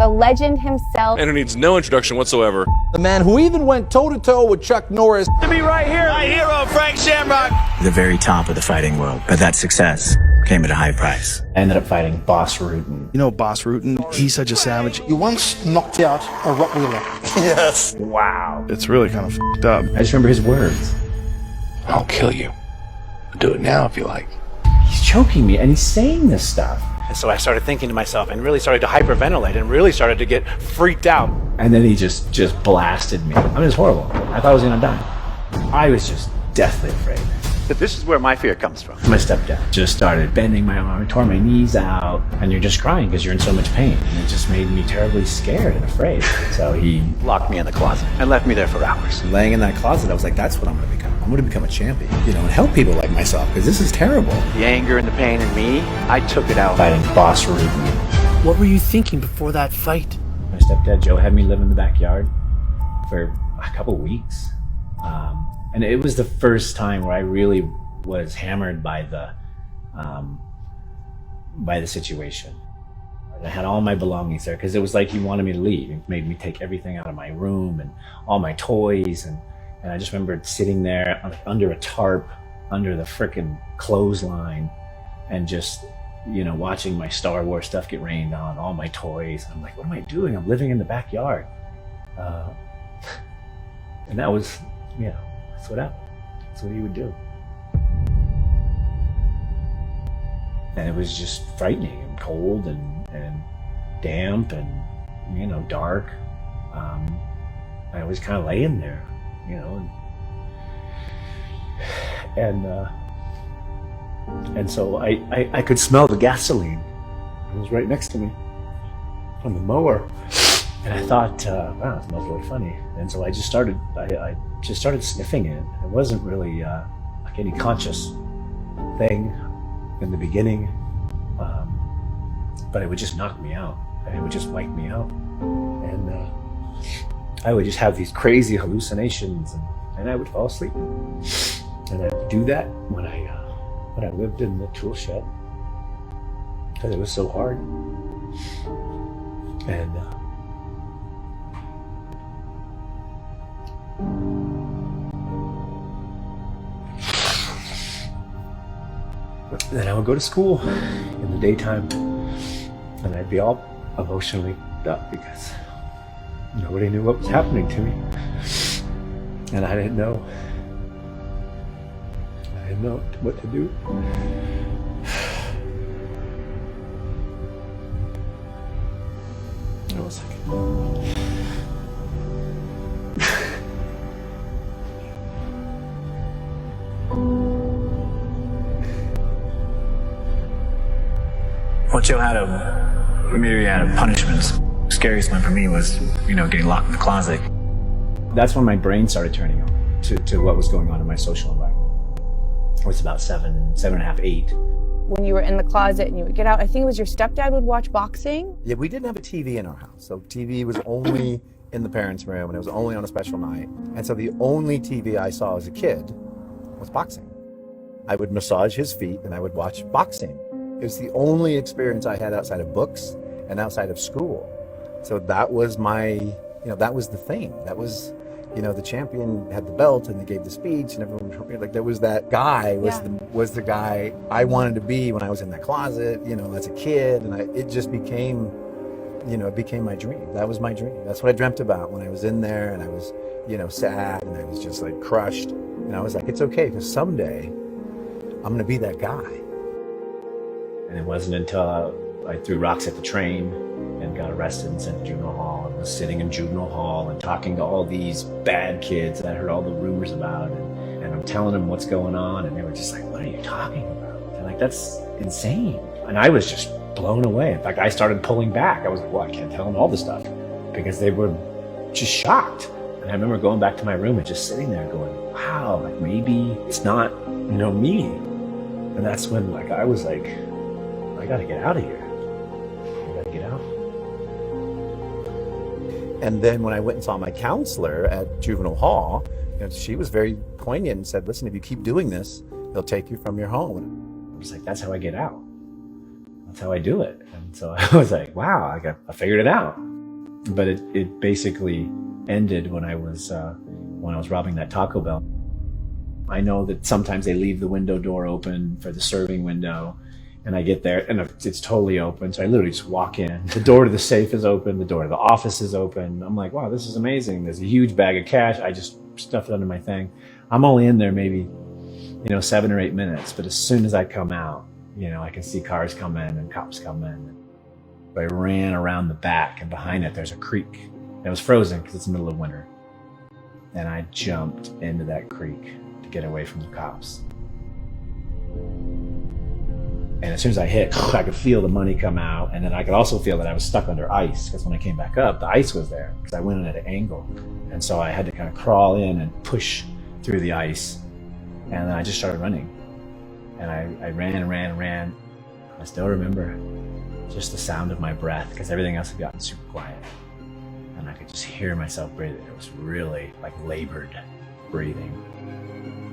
the legend himself. And who needs no introduction whatsoever. The man who even went toe-to-toe with Chuck Norris. To be right here, my hero, Frank Shamrock. The very top of the fighting world. But that success came at a high price. I ended up fighting Boss Rutan. You know Boss Rutan? He's such a savage. You once knocked out a Rottweiler. Yes. Wow. It's really kind of f***ed up. I just remember his words. I'll kill you. Do it now if you like. He's choking me and he's saying this stuff. And so I started thinking to myself and really started to hyperventilate and really started to get freaked out. And then he just blasted me. I mean, it was horrible. I thought I was gonna die. I was just deathly afraid. But this is where my fear comes from. My stepdad just started bending my arm, tore my knees out, and you're just crying because you're in so much pain. And it just made me terribly scared and afraid. So he locked me in the closet and left me there for hours. Laying in that closet, I was like, that's what I'm gonna become. I'm gonna become a champion, you know, and help people like myself, because this is terrible. The anger and the pain in me, I took it out fighting Boss Rutan. What were you thinking before that fight? My stepdad, Joe, had me live in the backyard for a couple weeks. And it was the first time where I really was hammered by the situation. I had all my belongings there because it was like he wanted me to leave. He made me take everything out of my room and all my toys. And I just remember sitting there under a tarp, under the frickin' clothesline, and just, you know, watching my Star Wars stuff get rained on, all my toys. I'm like, what am I doing? I'm living in the backyard. And that was, you know, that's what happened. That's what he would do. And it was just frightening and cold and damp and, you know, dark. I was kind of laying there, you know, and so I could smell the gasoline. It was right next to me on the mower. And I thought, wow, it smells really funny. And so I just started sniffing it. It wasn't really like any conscious thing in the beginning, but it would just knock me out. And it would just wipe me out. And I would just have these crazy hallucinations, and I would fall asleep. And I'd do that when I lived in the tool shed, because it was so hard. And then I would go to school in the daytime, and I'd be all emotionally up because nobody knew what was happening to me, and I didn't know what to do. I was like, Well, Joe had a myriad of punishments. The scariest one for me was, you know, getting locked in the closet. That's when my brain started turning on to what was going on in my social environment. I was about 7 and a half, 8. When you were in the closet and you would get out, I think it was your stepdad would watch boxing. Yeah, we didn't have a TV in our house, so TV was only in the parents' room, and it was only on a special night. And so the only TV I saw as a kid was boxing. I would massage his feet and I would watch boxing. It was the only experience I had outside of books and outside of school. So that was my, you know, that was the thing. That was, you know, the champion had the belt and they gave the speech and everyone, like, there was that guy was the guy I wanted to be when I was in that closet, you know, as a kid. And it just became, you know, it became my dream. That was my dream. That's what I dreamt about when I was in there, and I was, you know, sad and I was just like crushed. And I was like, it's okay, because someday I'm going to be that guy. And it wasn't until I threw rocks at the train and got arrested and sent to juvenile hall, and was sitting in juvenile hall and talking to all these bad kids that I heard all the rumors about, and I'm telling them what's going on, and they were just like, what are you talking about? They're like, that's insane. And I was just blown away. In fact, I started pulling back. I was like, well, I can't tell them all this stuff, because they were just shocked. And I remember going back to my room and just sitting there going, wow, like maybe it's not, you know, me. And that's when, like, I was like, I gotta get out of here. I gotta get out. And then when I went and saw my counselor at juvenile hall, you know, she was very poignant and said, listen, if you keep doing this, they'll take you from your home. I was like, that's how I get out. That's how I do it. And so I was like, wow, I figured it out. But it basically ended when I was robbing that Taco Bell. I know that sometimes they leave the window door open for the serving window, and I get there and it's totally open. So I literally just walk in. The door to the safe is open. The door to the office is open. I'm like, wow, this is amazing. There's a huge bag of cash. I just stuffed it under my thing. I'm only in there maybe, 7 or 8 minutes. But as soon as I come out, I can see cars come in and cops come in. I ran around the back, and behind it, there's a creek. It was frozen because it's the middle of winter. And I jumped into that creek to get away from the cops. And as soon as I hit, I could feel the money come out, and then I could also feel that I was stuck under ice, because when I came back up, the ice was there, because I went in at an angle. And so I had to kind of crawl in and push through the ice, and then I just started running. And I ran and ran and ran. I still remember just the sound of my breath, because everything else had gotten super quiet. And I could just hear myself breathing. It was really like labored breathing.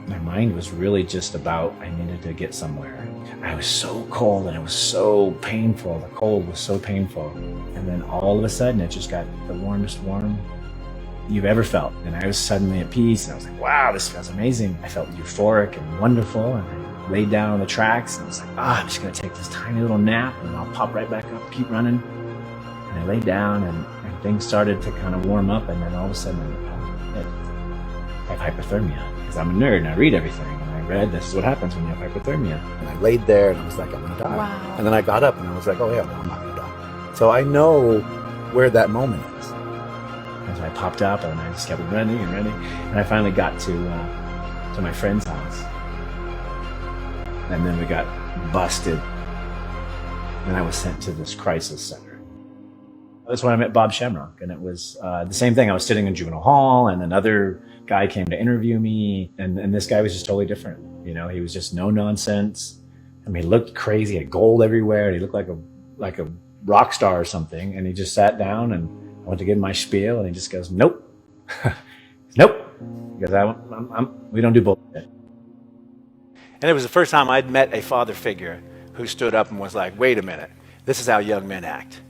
My mind was really just about, I needed to get somewhere. I was so cold and it was so painful. The cold was so painful. And then all of a sudden, it just got the warmest warm you've ever felt. And I was suddenly at peace, and I was like, wow, this feels amazing. I felt euphoric and wonderful. And I laid down on the tracks, and I was like, I'm just gonna take this tiny little nap, and I'll pop right back up, keep running. And I laid down, and things started to kind of warm up, and then all of a sudden, I have hypothermia, because I'm a nerd and I read everything. And I read, this is what happens when you have hypothermia. And I laid there, and I was like, I'm gonna die. Wow. And then I got up, and I was like, oh yeah, well, I'm not gonna die. So I know where that moment is. And so I popped up, and I just kept running and running, and I finally got to my friend's house. And then we got busted, and I was sent to this crisis center. That's when I met Bob Shamrock, and it was the same thing. I was sitting in juvenile hall, and another guy came to interview me, and this guy was just totally different. He was just no nonsense. I mean, he looked crazy, he had gold everywhere. He looked like a rock star or something, and he just sat down, and I went to give him my spiel, and he just goes, nope. Nope. Because we don't do bullshit. And it was the first time I'd met a father figure who stood up and was like, wait a minute, this is how young men act.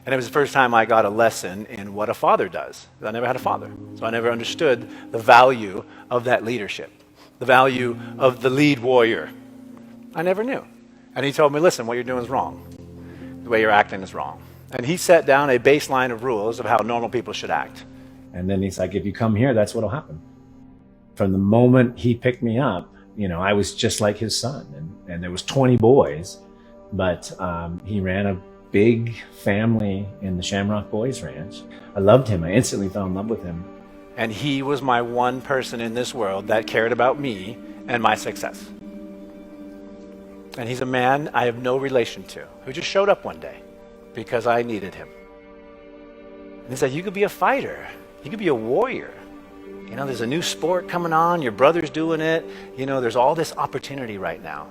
And it was the first time I got a lesson in what a father does. I never had a father, so I never understood the value of that leadership, the value of the lead warrior. I never knew. And he told me, listen, what you're doing is wrong. The way you're acting is wrong. And he set down a baseline of rules of how normal people should act. And then he's like, if you come here, that's what'll happen. From the moment he picked me up, I was just like his son. And there was 20 boys, but he ran a big family in the Shamrock Boys Ranch. I loved him. I instantly fell in love with him. And he was my one person in this world that cared about me and my success. And he's a man I have no relation to, who just showed up one day because I needed him. And he said, you could be a fighter. You could be a warrior. There's a new sport coming on. Your brother's doing it. There's all this opportunity right now.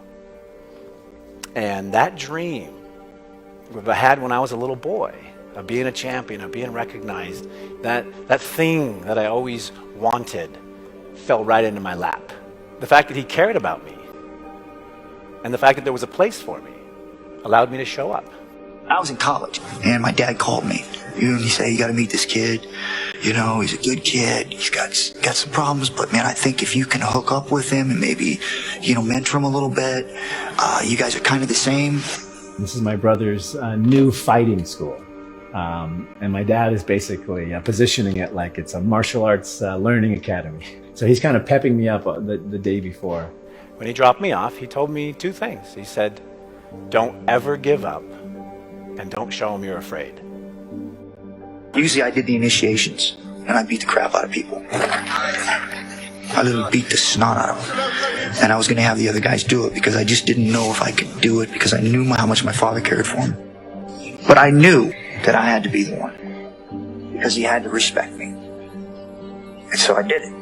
And that dream I had when I was a little boy, of being a champion, of being recognized, that thing that I always wanted fell right into my lap. The fact that he cared about me and the fact that there was a place for me allowed me to show up. I was in college, and my dad called me. He said, you got to meet this kid. He's a good kid. He's got some problems, but man, I think if you can hook up with him and maybe, mentor him a little bit, you guys are kind of the same. This is my brother's new fighting school. And my dad is basically positioning it like it's a martial arts learning academy. So he's kind of pepping me up the day before. When he dropped me off, he told me two things. He said, don't ever give up, and don't show him you're afraid. Usually I did the initiations, and I beat the crap out of people. I literally beat the snot out of them. And I was going to have the other guys do it because I just didn't know if I could do it because I knew how much my father cared for him. But I knew that I had to be the one because he had to respect me. And so I did it.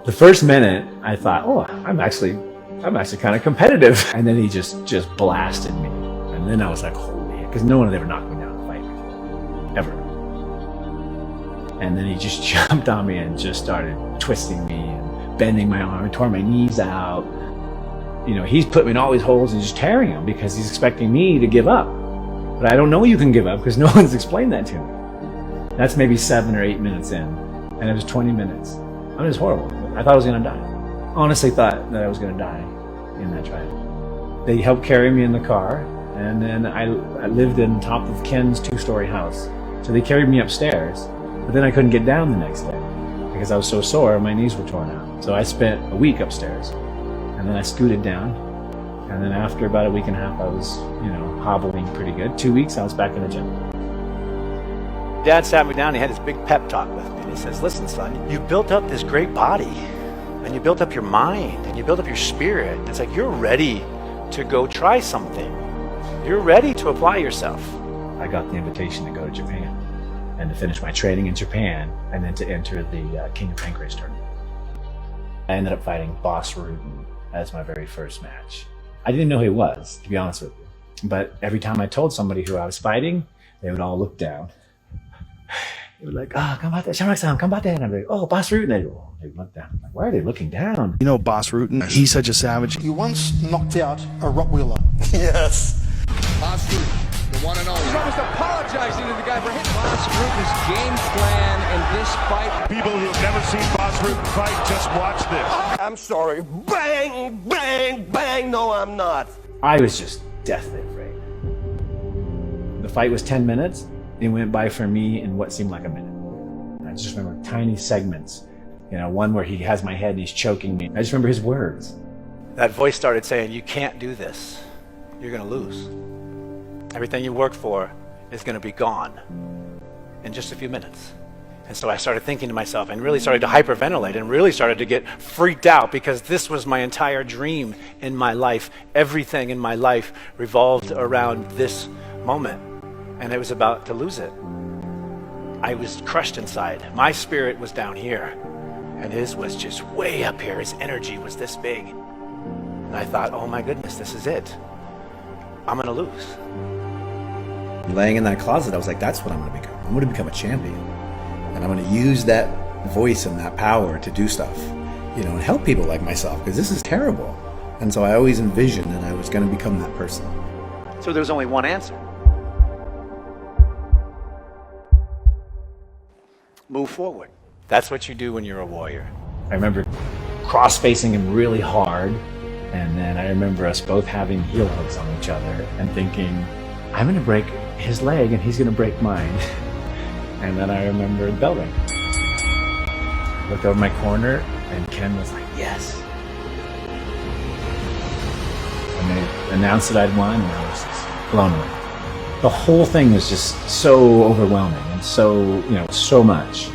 The first minute, I thought, I'm actually kind of competitive. And then he just blasted me. And then I was like, holy, because no one had ever knocked me down in a fight, ever. And then he just jumped on me and just started twisting me and bending my arm, tore my knees out. He's put me in all these holes and just tearing them because he's expecting me to give up. But I don't know you can give up because no one's explained that to me. That's maybe 7 or 8 minutes in, and it was 20 minutes. I mean, it was horrible. I thought I was going to die. Honestly thought that I was going to die in that trial. They helped carry me in the car, and then I lived in top of Ken's 2-story house. So they carried me upstairs, but then I couldn't get down the next day because I was so sore, my knees were torn out. So I spent a week upstairs, and then I scooted down, and then after about a week and a half, I was, hobbling pretty good. 2 weeks, I was back in the gym. Dad sat me down, he had this big pep talk with me, and he says, listen, son, you built up this great body, and you built up your mind, and you built up your spirit. It's like you're ready to go try something. You're ready to apply yourself. I got the invitation to go to Japan and to finish my training in Japan and then to enter the King of Pancrase tournament. I ended up fighting Boss Rudin as my very first match. I didn't know who he was, to be honest with you. But every time I told somebody who I was fighting, they would all look down. They would like, combate, Shamrock-san, combate. And I'd be like, oh, Boss Rudin. They'd look down. I'm like, why are they looking down? You know Boss Rudin? He's such a savage. You once knocked out a Rottweiler. Yes. Boss Rudin, the one and only. He's almost apologizing to the guy for hitting Boss Ruden's game plan in this fight. People who have never seen Boss Rudin fight, just watch this. I'm sorry. Bang, bang, bang. No, I'm not. I was just deathly afraid. The fight was 10 minutes. It went by for me in what seemed like a minute. I just remember tiny segments. One where he has my head and he's choking me. I just remember his words. That voice started saying, you can't do this. You're going to lose. Everything you worked for is going to be gone in just a few minutes. And so I started thinking to myself and really started to hyperventilate and really started to get freaked out because this was my entire dream in my life. Everything in my life revolved around this moment, and I was about to lose it. I was crushed inside. My spirit was down here, and his was just way up here. His energy was this big. And I thought, oh my goodness, this is it. I'm going to lose. Laying in that closet, I was like, that's what I'm going to become. I'm going to become a champion. And I'm going to use that voice and that power to do stuff, and help people like myself, because this is terrible. And so I always envisioned that I was going to become that person. So there was only one answer. Move forward. That's what you do when you're a warrior. I remember cross-facing him really hard, and then I remember us both having heel hooks on each other and thinking, I'm going to break his leg and he's going to break mine. And then I remember the bell ring. Looked over my corner and Ken was like, yes. And they announced that I'd won, and I was just blown away. The whole thing was just so overwhelming and so, so much.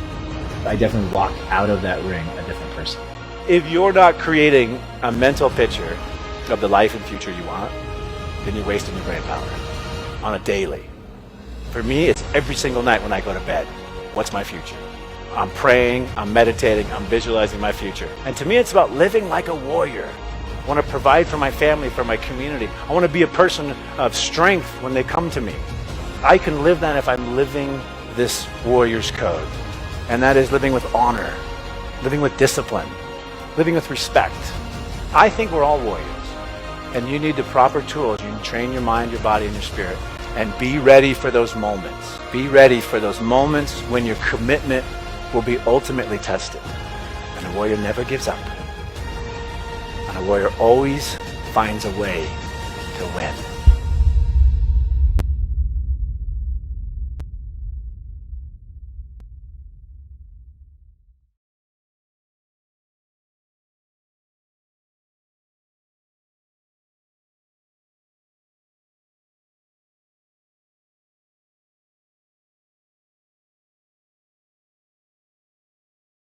I definitely walked out of that ring a different person. If you're not creating a mental picture of the life and future you want, then you're wasting your brain power on a daily. For me, it's every single night when I go to bed. What's my future? I'm praying, I'm meditating, I'm visualizing my future. And to me, it's about living like a warrior. I want to provide for my family, for my community. I want to be a person of strength when they come to me. I can live that if I'm living this warrior's code. And that is living with honor, living with discipline, living with respect. I think we're all warriors. And you need the proper tools. You can train your mind, your body, and your spirit. And be ready for those moments. Be ready for those moments when your commitment will be ultimately tested. And a warrior never gives up. And a warrior always finds a way to win.